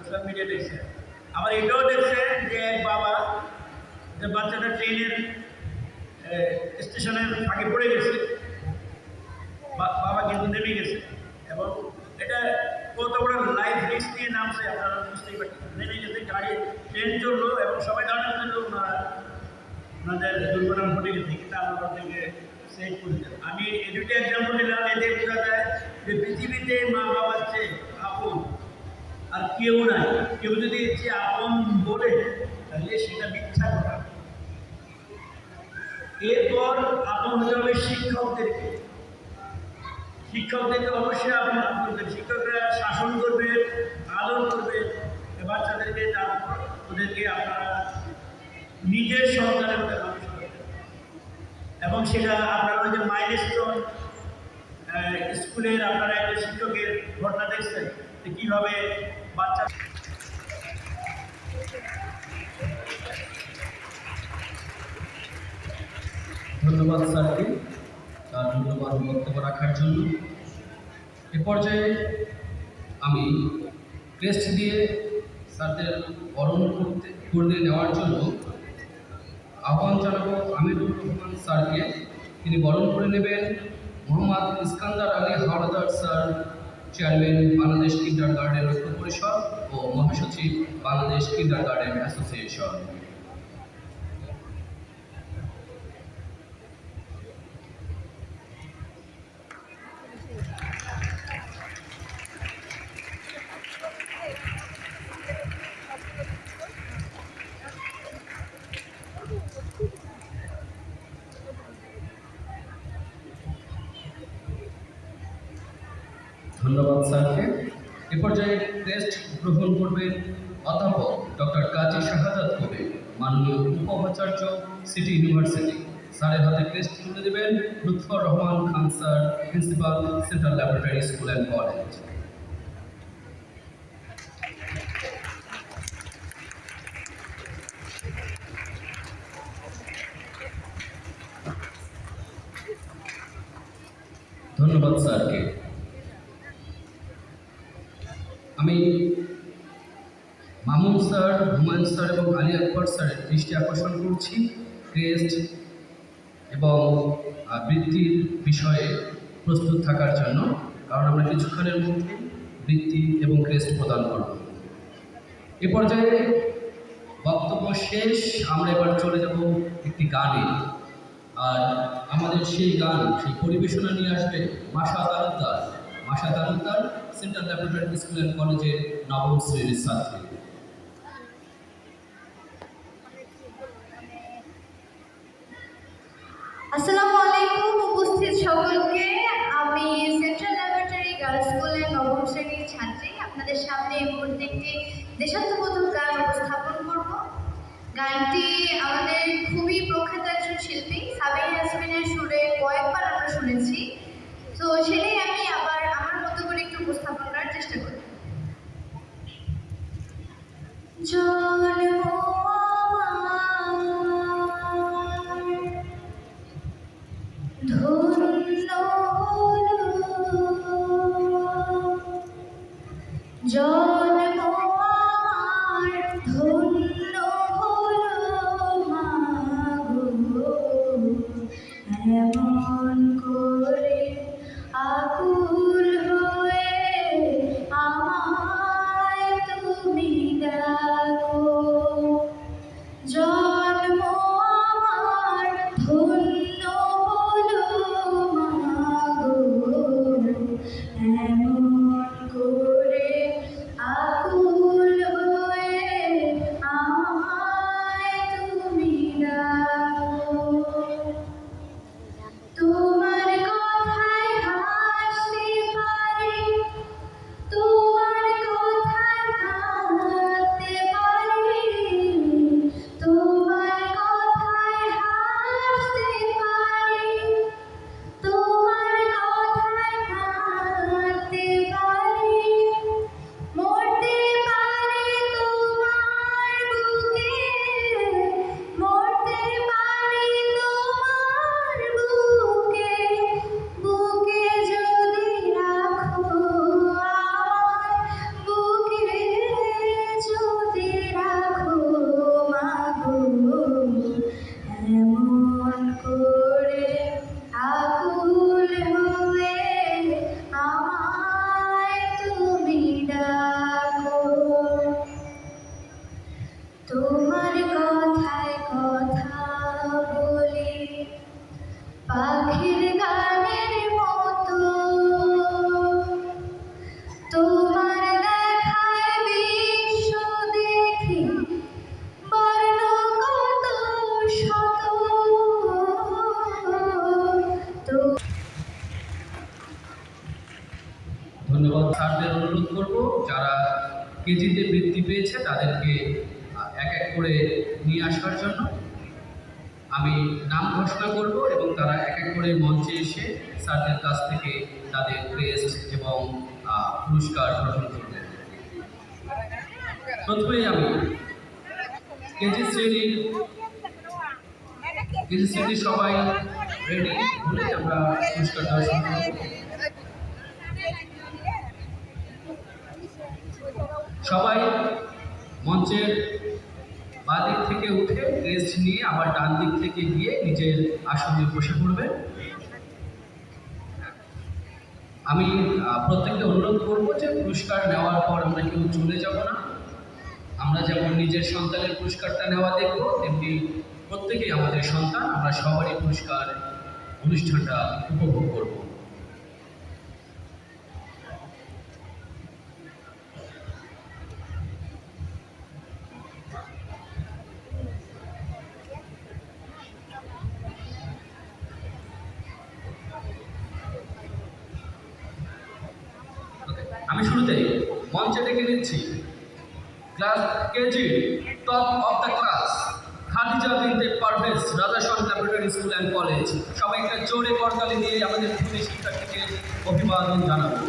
Social media দেখছে। আবার এটাও দেখছে যে এক বাবা যে বাচ্চাটা ট্রেনের স্টেশনের ফাঁকে পড়ে গেছে, বাবা কিন্তু নেমে গেছে এবং এটা কত বড় লাইফ রিস্ক নিয়ে নামছে আপনারা বুঝতেই পারছেন। নেমে গেছে, গাড়ি ট্রেন চললো এবং সবাই দাঁড়ানোর জন্য ওনাদের দুর্ঘটনা ঘটে গেছে, কিন্তু আমরা থেকে সেভ করে দেন। আমি এই দুটো এক্সাম্পল দিলাম, এতে বোঝা যায় যে পৃথিবীতে মা বাবার চেয়ে আপন আর কেউ নাই। কেউ যদি যে আপন বলে তাহলে সেটা মিথ্যা কথা। এরপর আপন হতে হবে শিক্ষকদেরকে। শিক্ষকদেরকে অবশ্যই আপন করবেন। শিক্ষকরা শাসন করবে, আদর করবে বাচ্চাদেরকে, তারপর ওদেরকে আপনারা নিজের সন্তানের মধ্যে মানুষ করবেন এবং সেটা আপনারা ওই যে মাইলস্টোন স্কুলের আপনারা একটা শিক্ষকের ঘটনা দেখছেন যে কীভাবে বাচ্চা। ধন্যবাদ স্যারকে তার মূল্যবান বক্তব্য রাখার জন্য। এ পর্যায়ে আমি ক্রেস্ট দিয়ে স্যারদের বরণ করে নেওয়ার জন্য আহ্বান জানাবো আমিরুর রহমান স্যারকে। তিনি বরণ করে নেবেন মোহাম্মদ ইস্কান্দার আলী হাওলাদার স্যার, চেয়ারম্যান বাংলাদেশ কিন্ডার গার্ডেন ঐক্য পরিষদ ও মহাসচিব বাংলাদেশ কিন্ডার গার্ডেন অ্যাসোসিয়েশন। ধন্যবাদ স্যারকে। এ পর্যায়ে ক্রেস্ট গ্রহণ করবেন অধ্যাপক ডক্টর কাজী শাহাদাত কবির, মাননীয় উপাচার্য, সিটি ইউনিভার্সিটি। স্যারের হাতে ক্রেস্ট তুলে দেবেন Lutfor Rahman Khan sir, principal, central laboratory school and college. ধন্যবাদ স্যারকে। আমি মামুন স্যার, হুমায়ুন স্যার এবং আলী আকবর স্যারের দৃষ্টি আকর্ষণ করছি ক্রেস্ট এবং বৃত্তির বিষয়ে প্রস্তুত থাকার জন্য, কারণ আমরা কিছুক্ষণের মধ্যে বৃত্তি এবং ক্রেস্ট প্রদান করব। এ পর্যায়ে বক্তব্য শেষ, আমরা এবার চলে যাব একটি গানে। আর আমাদের সেই গান, সেই পরিবেশনা নিয়ে আসবে মাশা তালুকদার। মাশা Talukdar central laboratory school and কলেজের নবম শ্রেণীর ছাত্রী। আসসালামু আলাইকুম উপস্থিত সকলকে। আমি সেন্ট্রাল ল্যাবরেটরি গার্লস স্কুলের নবম শ্রেণীর ছাত্রী। আপনাদের সামনে এই মুহূর্তে একটি দেশাত্মবোধক গান উপস্থাপন করব। গানটি আমাদের খুবই প্রখ্যাত একজন শিল্পী সাবিনা ইয়াসমিনের সুরে কয়েকবার আমরা শুনেছি, তো সেটাই আমি আবার আমার মতো করে একটু উপস্থাপন করার চেষ্টা করি। জন্ম আমার ধন্য হলো মা গো, এমন করে আকুল হয়ে আমায় তুমি ডাকো। কেজিতে বৃত্তি পেয়েছে তাদেরকে এক এক করে নিয়ে আসার জন্য আমি নাম ঘোষণা করব এবং তারা এক এক করে মঞ্চে এসে স্যারদের কাছ থেকে তাদের ক্রেস্ট এবং পুরস্কার গ্রহণ করবে। প্রথমেই আমি কেজি শ্রেণীর সবাই রেডি হলে আমরা পুরস্কার দেওয়া শুরু করব। সবাই মঞ্চের বাঁ দিক থেকে উঠে ক্রেস্ট নিয়ে আবার ডান দিক থেকে গিয়ে নিজের আসনে বসে পড়বে। আমি প্রত্যেককে অনুরোধ করবো যে পুরস্কার নেওয়ার পর আমরা কেউ চলে যাব না। আমরা যেমন নিজের সন্তানের পুরস্কারটা নেওয়া দেখব, তেমনি প্রত্যেকেই আমাদের সন্তান, আমরা সবারই পুরস্কার অনুষ্ঠানটা উপভোগ করব। আমি শুরুতেই মঞ্চে ডেকে নিচ্ছি class KG top of the class Khadija Binte Parvez, Rajason laboratory school and college. সবাই একটা জোরে করতালি দিয়ে আমাদের ভূমি শিক্ষার্থীকে অভিবাদন জানাবো।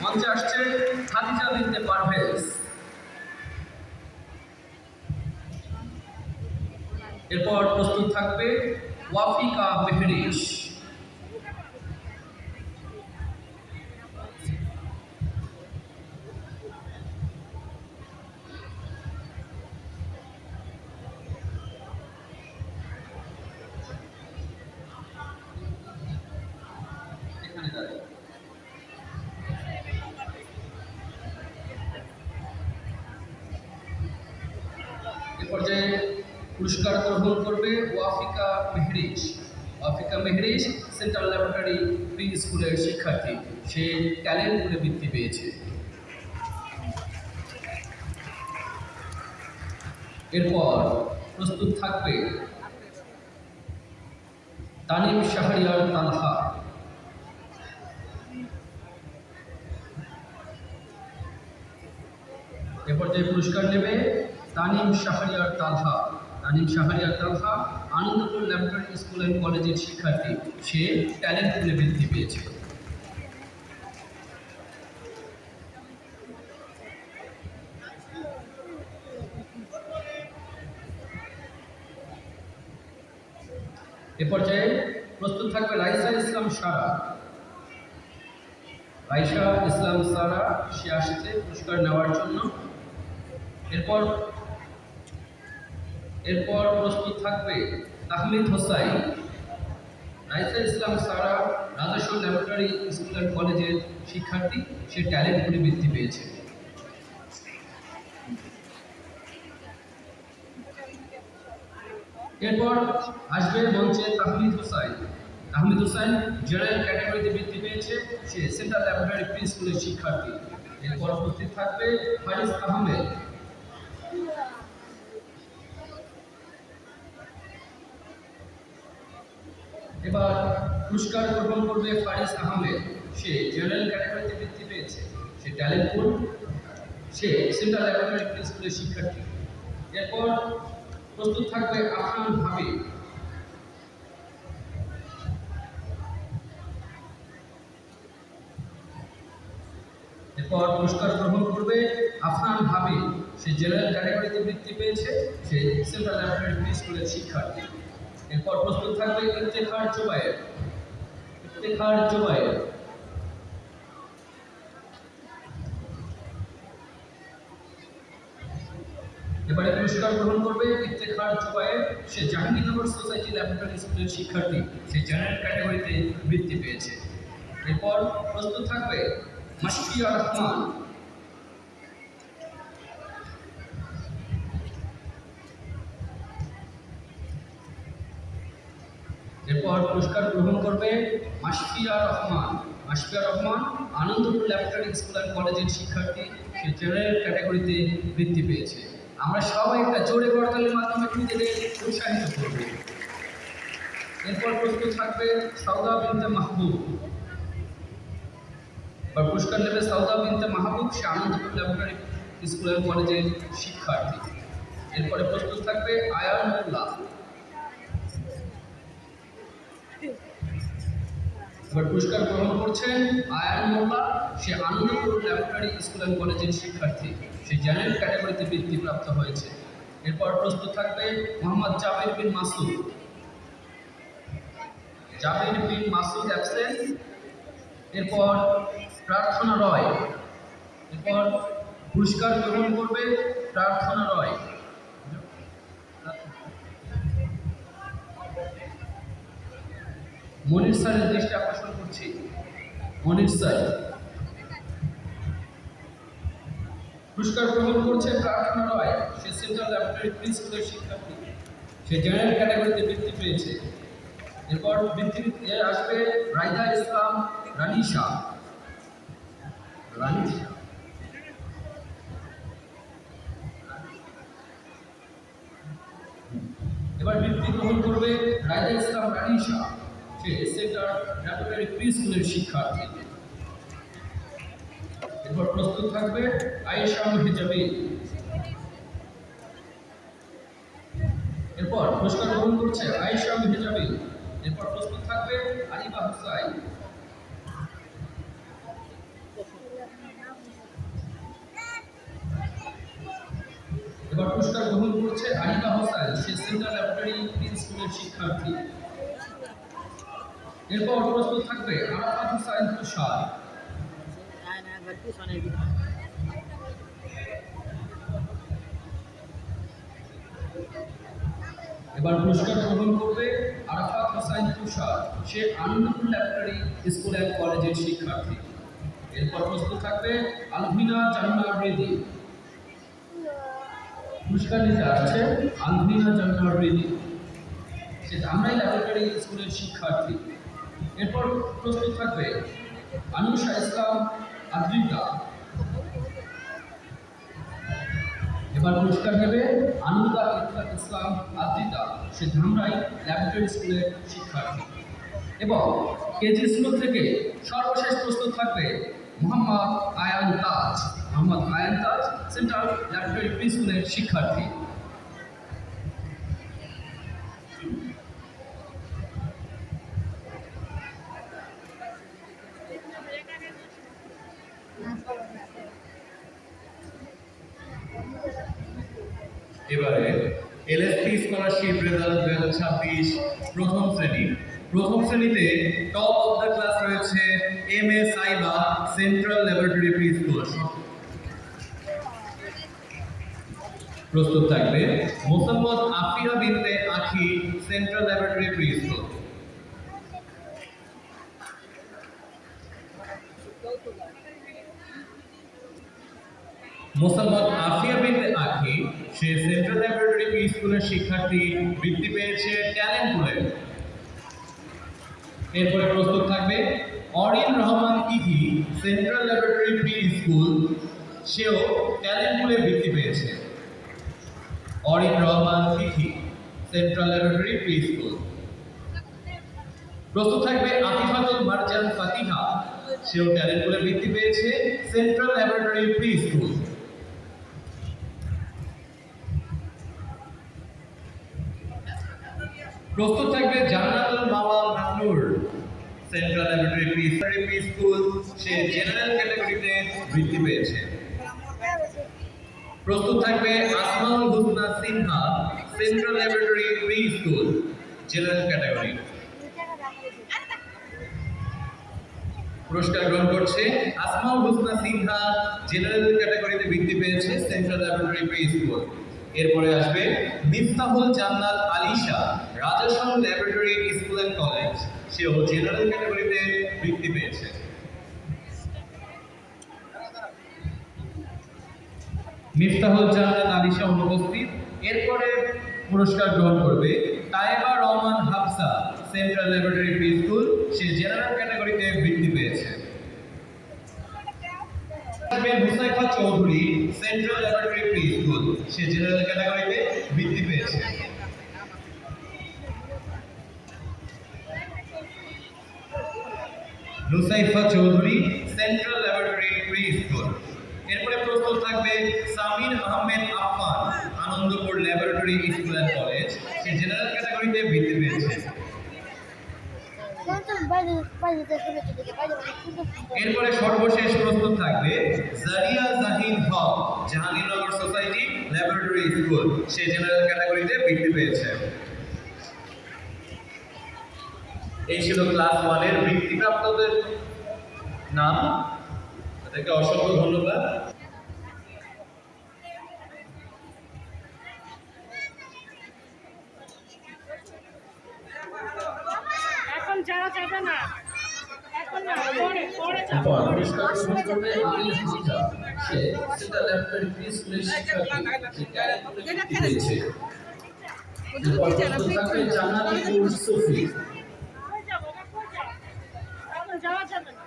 মঞ্চে আসছে খাদিজা বিনতে পারভেজ। এরপর প্রস্তুত থাকবে ওয়াফিকা মেহরিশ। এ পর্যায়ে পুরস্কার গ্রহণ করবে Wafika Mehrish. Wafika Mehrish central laboratory pre স্কুলের শিক্ষার্থী, সে ট্যালেন্ট বলে বৃত্তি পেয়েছে। এরপর প্রস্তুত থাকবে তানিম শাহরিয়ার তালহা। এ পর্যায়ে পুরস্কার নেবে তানিম শাহরিয়ার তালহা। তানিম শাহরিয়ার তালহা আনন্দপুর ল্যাবরেটরি স্কুল অ্যান্ড কলেজের শিক্ষার্থী, সে ট্যালেন্ট বলে বৃত্তি পেয়েছে। এ পর্যায়ে প্রস্তুত থাকবে রাইসা ইসলাম সারা। রাইসা ইসলাম সারা, সে আসছে পুরস্কার নেওয়ার জন্য। এরপর প্রস্তুত থাকবে তাহমিদ হোসাইন। রাইসা ইসলাম সারা রাজাসন ল্যাবরেটরি স্কুল অ্যান্ড কলেজের শিক্ষার্থী, সে ট্যালেন্ট বলে বৃত্তি পেয়েছে। এরপর আসবে মঞ্চে তাহমিদ হোসাইন। তাহমিদ হোসাইন জেনারেল ক্যাটাগরিতে বৃত্তি পেয়েছে, সে সেন্ট্রাল ল্যাবরেটরি প্রি স্কুলের শিক্ষার্থী। এরপর উপস্থিত থাকবে ফারিস আহমেদ। এবার পুরস্কার গ্রহণ করবে ফারিস আহমেদ, সে জেনারেল ক্যাটাগরিতে বৃত্তি পেয়েছে, সে ট্যালেন্টফুল, সে সেন্ট্রাল ল্যাবরেটরি প্রি স্কুলের শিক্ষার্থী। এরপর প্রস্তুত থাকবে আফনান হাবিব। এরপর পুরস্কার গ্রহণ করবে আফনান হাবিব, সে জেনারেল ক্যাটাগরিতে বৃত্তি পেয়েছে, সে সেন্ট্রাল ল্যাবরেটরি প্রি স্কুলের শিক্ষার্থী। এরপর প্রস্তুত থাকবে ইফতেখার জুবায়ের। ইফতেখার জুবায়ের এবারে পুরস্কার গ্রহণ করবে ইফতেখার জুবায়ের, সে জাহাঙ্গীরনগর সোসাইটি ল্যাবরেটরি স্কুলের শিক্ষার্থী, সে জেনারেল ক্যাটাগরিতে বৃত্তি পেয়েছে। এরপর প্রস্তুত থাকবে মাশফিয়া রহমান। এরপর পুরস্কার গ্রহণ করবে Mashfia Rahman. Mashfia Rahman Anandapur laboratory school and কলেজের শিক্ষার্থী, সে জেনারেল ক্যাটাগরিতে বৃত্তি পেয়েছে। আমরা সবাই একটা জোরে করতালির মাধ্যমে নিজেদের উৎসাহিত করব। এরপর প্রস্তুত থাকবে সাউদা বিনতে মাহবুব। পুরস্কার নেবে সাউদা বিনতে মাহবুব, সে আনন্দপুর ল্যাবরেটরি স্কুল অ্যান্ড কলেজের শিক্ষার্থী। এরপরে প্রস্তুত থাকবে আয়ান মোল্লা। এবার পুরস্কার গ্রহণ করছেন আয়ান মোল্লা। সে আনন্দপুর ল্যাবরেটরি স্কুল অ্যান্ড কলেজের শিক্ষার্থী। সে জেনারেল ক্যাটাগরিতে বৃত্তিপ্রাপ্ত হয়েছে। এরপর প্রস্তুত থাকবে মোহাম্মদ জাবির বিন মাসুদ। জাবির বিন মাসুদ অ্যাবসেন্ট। এরপর প্রার্থনা রয়। এরপর পুরস্কার গ্রহণ করবে প্রার্থনা রয়। মনির স্যারের দৃষ্টি আকর্ষণ করছি। মনির স্যার পুরস্কার গ্রহণ করছে প্রার্থনা রয়। সে সেন্ট্রাল ল্যাবরেটরি প্রি স্কুলের শিক্ষার্থী। সে জেনারেল ক্যাটাগরিতে বৃত্তি পেয়েছে। এরপর বৃত্তি আসবে রাইদা ইসলাম রানিশা। এবার বৃত্তি গ্রহণ করবে রাইদা ইসলাম রানিশা। সে সেন্ট্রাল ল্যাবরেটরি প্রি স্কুলের শিক্ষার্থী। এরপর প্রস্তুত থাকবে আয়েশা হিজাবি। এরপর পুরস্কার গ্রহণ করছে আয়েশা হিজাবি। এরপর প্রস্তুত থাকবে আরিবা হুসাইন। এবার পুরস্কার গ্রহণ করছে আরিবা হুসাইন। সে সেন্ট্রাল ল্যাবরেটরি প্রি স্কুলের শিক্ষার্থী। এরপর প্রস্তুত থাকবে আরাফাত হুসাইন তুষার। এবার পুরস্কার গ্রহণ করবে আরাফাত হুসাইন তুষার। সে আনন্দপুর ল্যাবরেটরি স্কুল অ্যান্ড কলেজের শিক্ষার্থী। এরপর প্রস্তুত থাকবে আলভিনা জান্নার রেদি। পুরস্কার নিতে আসছে আলভিনা জান্নার রেদি। সে ধামরাই ল্যাবরেটরি স্কুলের শিক্ষার্থী। এরপর প্রস্তুত থাকবে আনুষা ইসলাম আদ্রিতা। এবার পুরস্কার নেবে আনুদা ইসলাম আদ্রিতা। সে ধামরাই ল্যাবরেটরি স্কুলের শিক্ষার্থী। এবং কেজি স্কুল থেকে সর্বশেষ প্রস্তুত থাকবে মোহাম্মদ আয়ান তাজ। মোহাম্মদ আয়ান তাজ সেন্ট্রাল ল্যাবরেটরি প্রি স্কুলের শিক্ষার্থী। এবারে এলএসপি স্কলারশিপ রেজাল্ট 2026 প্রথম শ্রেণীতে টপ অফ দ্য ক্লাস রয়েছে M A Saiba central laboratory pre school. প্রস্তুত থাকবে মোসাম্মদ আফিয়া বিনতে আখি central laboratory pre school. Mosammat Afia বিনতে আখি সে সেন্ট্রাল ল্যাবরেটরি প্রি স্কুলের শিক্ষার্থী। বৃত্তি পেয়েছে ট্যালেন্ট পুলে। এরপরে প্রস্তুত থাকবে Orin Rahman Ethi central laboratory pre school. সেও ট্যালেন্ট পুলে বৃত্তি পেয়েছে। Orin Rahman Ethi central laboratory pre school. প্রস্তুত থাকবে আতিফাতুল মারজান ফাতিহা। সেও ট্যালেন্ট পুলে বৃত্তি পেয়েছে সেন্ট্রাল ল্যাবরেটরি প্রি স্কুল। প্রস্তুত থাকবে Jannatul Mawa Mahnoor central laboratory pre school. সে জেনারেল ক্যাটাগরিতে বৃত্তি পেয়েছে। প্রস্তুত থাকবে Asmaul Husna Sinha central laboratory pre school general category. পুরস্কার গ্রহণ করছে আসমাউল হুসনা সিনহা জেনারেল ক্যাটাগরিতে বৃত্তি পেয়েছে সেন্ট্রাল ল্যাবরেটরি প্রি স্কুল। এরপরে আসবে মিফতাহুল জান্নাত Alisha Rajason laboratory school and college. সেও জেনারেল ক্যাটাগরিতে বৃত্তি পেয়েছে। মিফতাহুল জান্নাত আলিশা অনুপস্থিত। এরপরে পুরস্কার গ্রহণ করবে Tayeba Rahman Hafsa central laboratory pre school. সে জেনারেল ক্যাটাগরিতে বৃত্তি পেয়েছে। Husaifa Chowdhury central laboratory pre school. সে জেনারেল ক্যাটাগরিতে বৃত্তি পেয়েছে। Husaifa Chowdhury central laboratory pre school. এরপরে প্রস্তুত থাকবে হবে Samir Ahmed Affan, Anandapur laboratory school and college. সে জেনারেল ক্যাটাগরিতে বৃত্তি পেয়েছে। এরপরে সর্বশেষ প্রস্তুত থাকবে Zaria Jahin Haque, Jahangirnagar society laboratory school. সে জেনারেল ক্যাটাগরিতে বৃত্তি পেয়েছে। এই ছিল ক্লাস 1 এর বৃত্তিপ্রাপ্তদের নাম। তাদেরকে অসংখ্য ধন্যবাদ। এখন যাওয়া যাবে না, এখন না, পরে পরে যাবো। এরপর পুরস্কার গ্রহণ করবে আলী হাসিদা। সে সেন্ট্রাল ল্যাবরেটরি প্রি স্কুলের শিক্ষার্থী। সে ক্যাডেট বৃত্তি পেয়েছে। এরপর প্রস্তুত থাকবে জান্নাতুল সুফি। পরে যাবো, পরে যাবো। এখন যাওয়া যাবে না।